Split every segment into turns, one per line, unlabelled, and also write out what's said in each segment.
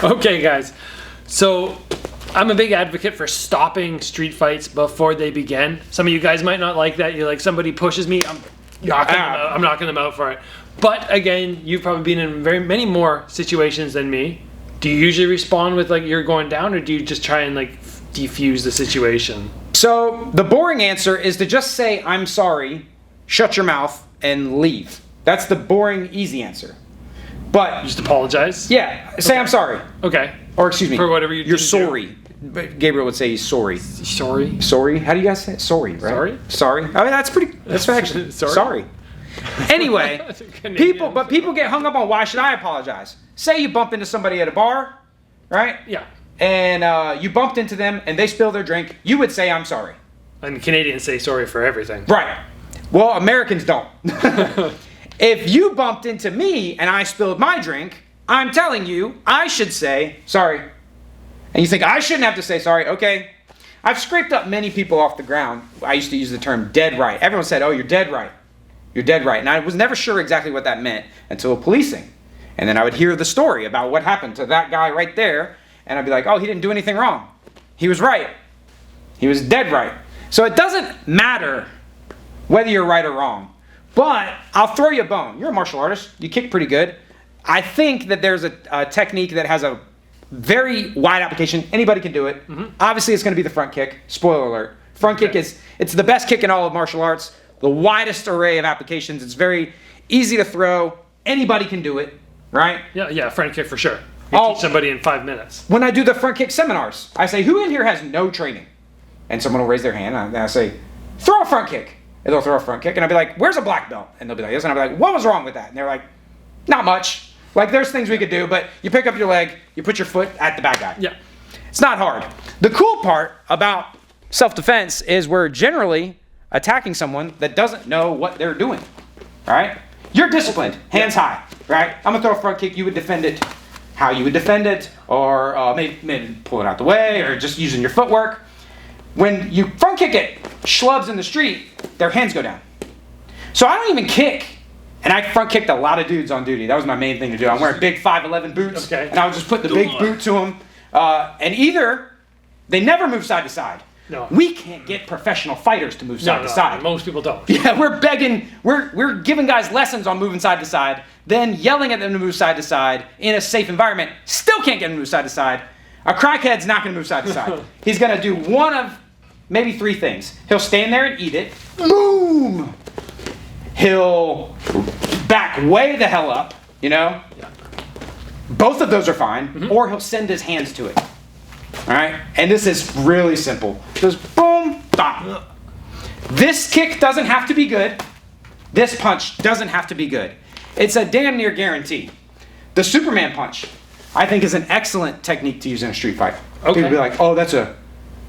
Okay, guys. So I'm a big advocate for stopping street fights before they begin. Some of you guys might not like that. You're like, somebody pushes me, I'm knocking them out for it. But again, you've probably been in many more situations than me. Do you usually respond with like you're going down, or do you just try and like defuse the situation?
So the boring answer is to just say, I'm sorry, shut your mouth, and leave. That's the boring, easy answer. But
Just apologize?
yeah, say I'm sorry.
Okay.
Or excuse me.
For whatever you
You're
didn't
sorry. But Gabriel would say he's sorry.
Sorry?
Sorry? How do you guys say it? Sorry, right?
Sorry?
Sorry. I mean, that's actually
Sorry?
Anyway, people get hung up on why should I apologize? Say you bump into somebody at a bar, right?
Yeah.
And you bumped into them and they spill their drink. You would say I'm sorry.
And Canadians say sorry for everything.
Right. Well, Americans don't. If you bumped into me and I spilled my drink, I'm telling you, I should say sorry. And you think I shouldn't have to say sorry. Okay. I've scraped up many people off the ground. I used to use the term dead right. Everyone said, oh, you're dead right. You're dead right. And I was never sure exactly what that meant until policing. And then I would hear the story about what happened to that guy right there. And I'd be like, oh, he didn't do anything wrong. He was right. He was dead right. So it doesn't matter whether you're right or wrong. But I'll throw you a bone. You're a martial artist. You kick pretty good. I think that there's a technique that has a very wide application. Anybody can do it. Mm-hmm. Obviously, it's going to be the front kick. Spoiler alert. Front kick it's the best kick in all of martial arts. The widest array of applications. It's very easy to throw. Anybody can do it, right?
Yeah, front kick for sure. You teach somebody in 5 minutes.
When I do the front kick seminars, I say, who in here has no training? And someone will raise their hand, and I say, throw a front kick. And they'll throw a front kick, and I'll be like, where's a black belt? And they'll be like this, and I'll be like, what was wrong with that? And they're like, not much. Like, there's things we could do, but you pick up your leg, you put your foot at the bad guy.
Yeah.
It's not hard. The cool part about self-defense is we're generally attacking someone that doesn't know what they're doing, right? You're disciplined, hands high, right? I'm gonna throw a front kick, you would defend it how you would defend it, or maybe pull it out the way, or just using your footwork. When you front kick it, schlubs in the street, their hands go down. So I don't even kick. And I front kicked a lot of dudes on duty. That was my main thing to do. I'm wearing big 5'11" boots, and I would just put the big boot to them. And either they never move side to side.
No.
We can't get professional fighters to move side to side.
Most people don't.
Yeah, we're begging, we're giving guys lessons on moving side to side, then yelling at them to move side to side in a safe environment. Still can't get them to move side to side. A crackhead's not going to move side to side. He's going to do one of maybe three things. He'll stand there and eat it. Boom! He'll back way the hell up, you know?
Yeah.
Both of those are fine. Mm-hmm. Or he'll send his hands to it. All right? And this is really simple. Just boom, bop. This kick doesn't have to be good. This punch doesn't have to be good. It's a damn near guarantee. The Superman punch, I think, is an excellent technique to use in a street fight. Okay. People be like, oh, that's a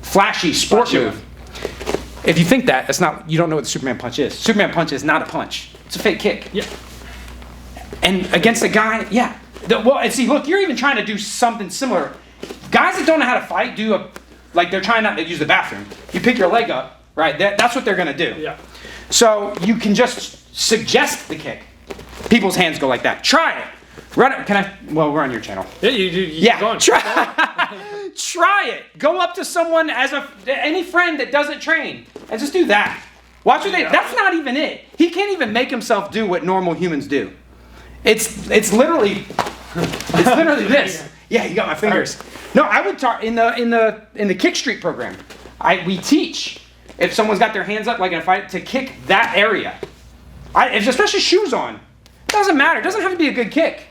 flashy sport move. If you think that, that's not, you don't know what the Superman punch is. Superman punch is not a punch. It's a fake kick.
Yeah.
And against a guy, yeah. And see, look, you're even trying to do something similar. Guys that don't know how to fight like they're trying not to use the bathroom. You pick your leg up, right? That's what they're going to do.
Yeah.
So you can just suggest the kick. People's hands go like that. Try it. Run it. Can I? Well, we're on your channel.
Yeah, you go on.
Try it. Go up to someone any friend that doesn't train and just do that. Watch what that's not even it. He can't even make himself do what normal humans do. It's literally this. Yeah, you got my fingers. No, I would talk in the Kick Street program. We teach if someone's got their hands up like in a fight to kick that area. Especially shoes on. It doesn't matter. It doesn't have to be a good kick.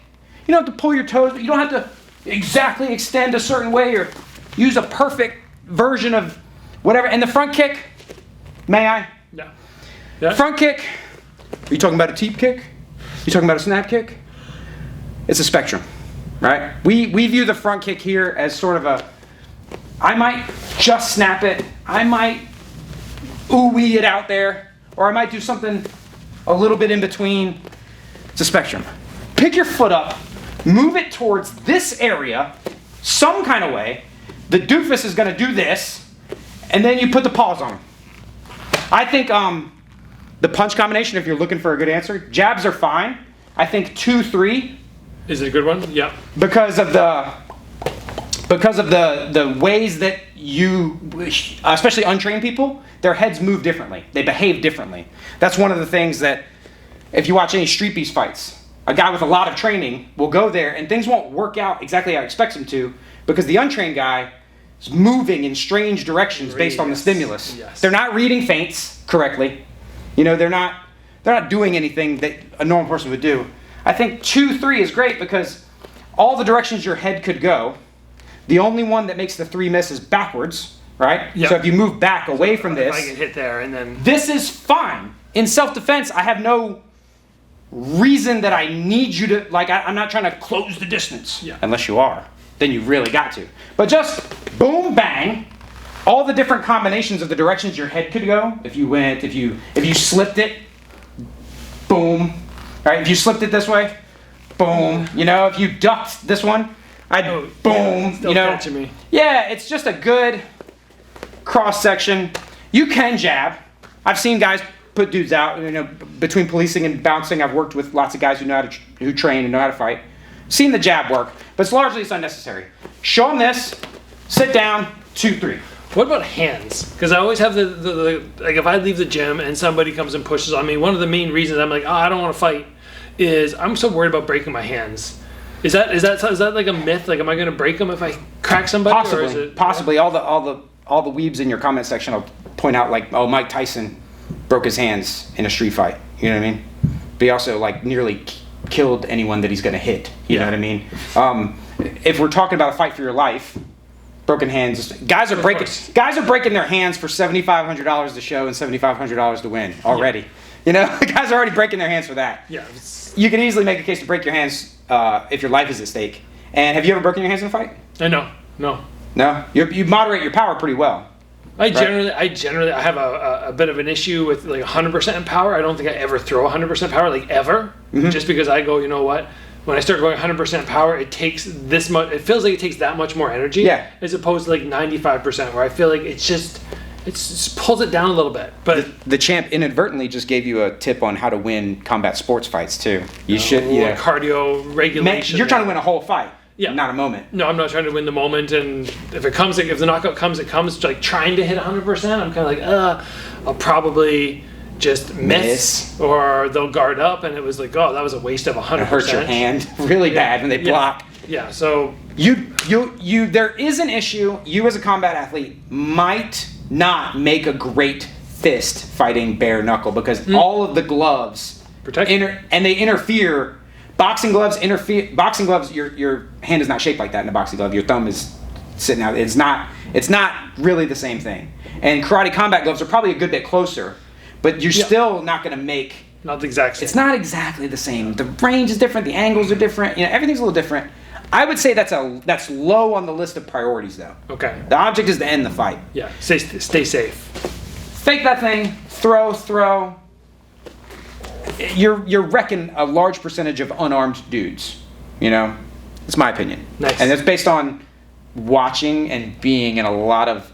You don't have to pull your toes, but you don't have to exactly extend a certain way or use a perfect version of whatever. And the front kick, may I?
Yeah.
Front kick, are you talking about a teep kick? You talking about a snap kick? It's a spectrum, right? We view the front kick here as sort of I might just snap it, I might ooh-wee it out there, or I might do something a little bit in between. It's a spectrum. Pick your foot up, move it towards this area, some kind of way. The doofus is going to do this, and then you put the paws on him. I think the punch combination, if you're looking for a good answer, jabs are fine. I think 2-3.
Is it a good one? Yeah.
Because of the because of the ways that you, especially untrained people, their heads move differently. They behave differently. That's one of the things that, if you watch any street beast fights, a guy with a lot of training will go there and things won't work out exactly how he expects them to, because the untrained guy is moving in strange directions based on the stimulus.
Yes.
They're not reading feints correctly. You know, they're not doing anything that a normal person would do. I think 2-3 is great because all the directions your head could go, the only one that makes the 3 miss is backwards, right?
Yep.
So if you move back away from this,
I get hit there and then
this is fine. In self-defense, I have no reason that I need you to, like, I'm not trying to close the distance.
Yeah.
Unless you are. Then you really got to. But just boom, bang, all the different combinations of the directions your head could go. If you slipped it, boom. Right? If you slipped it this way, boom. You know, if you ducked this one, boom.
Yeah, still
you know,
catching me.
Yeah, it's just a good cross section. You can jab. I've seen guys put dudes out. You know, between policing and bouncing, I've worked with lots of guys who train and know how to fight. Seen the jab work, but it's unnecessary. Show them this. Sit down. 2-3.
What about hands? Because I always have the like if I leave the gym and somebody comes and pushes on me, one of the main reasons I'm like, oh, I don't want to fight, is I'm so worried about breaking my hands. Is that like a myth? Like, am I going to break them if I crack somebody?
Possibly.
Or is it,
Possibly. All the weebs in your comment section will point out like, oh, Mike Tyson broke his hands in a street fight. You know what I mean? But he also like nearly killed anyone that he's going to hit. You know what I mean? If we're talking about a fight for your life, broken hands. Guys are breaking their hands for $7,500 to show and $7,500 to win already. Yeah. You know, guys are already breaking their hands for that.
Yeah.
You can easily make a case to break your hands if your life is at stake. And have you ever broken your hands in a fight?
No.
No. You moderate your power pretty well.
I generally have a bit of an issue with like 100% power. I don't think I ever throw 100% power, like ever. Mm-hmm. Just because I go, you know what? When I start going 100% power, it takes this much. It feels like it takes that much more energy.
Yeah.
As opposed to like 95%, where I feel like it just pulls it down a little bit. But
the champ inadvertently just gave you a tip on how to win combat sports fights too. You should,
like cardio regulation.
You're trying to win a whole fight.
Yeah.
Not a moment.
No, I'm not trying to win the moment, and if the knockout comes, it comes. Like trying to hit 100%, I'm kind of like, I'll probably just miss, or they'll guard up, and it was like, oh, that was a waste of 100%.
It hurts your hand really bad when they block.
Yeah, so
there is an issue. You as a combat athlete might not make a great fist fighting bare knuckle because all of the gloves
protect
and they interfere. Boxing gloves interfere. Boxing gloves, your hand is not shaped like that in a boxing glove. Your thumb is sitting out. It's not really the same thing. And karate combat gloves are probably a good bit closer, but you're still not going to make.
Not the exact same.
It's not exactly the same. The range is different. The angles are different. You know, everything's a little different. I would say that's low on the list of priorities, though.
Okay.
The object is to end the fight.
Yeah. Stay safe.
Fake that thing. Throw. You're wrecking a large percentage of unarmed dudes. You know, it's my opinion.
Nice.
And it's based on watching and being in a lot of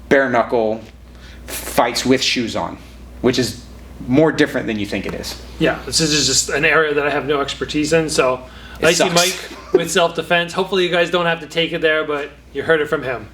bare knuckle fights with shoes on, which is more different than you think it is.
Yeah, this is just an area that I have no expertise in. So, Icy Mike with self-defense. Hopefully, you guys don't have to take it there, but you heard it from him.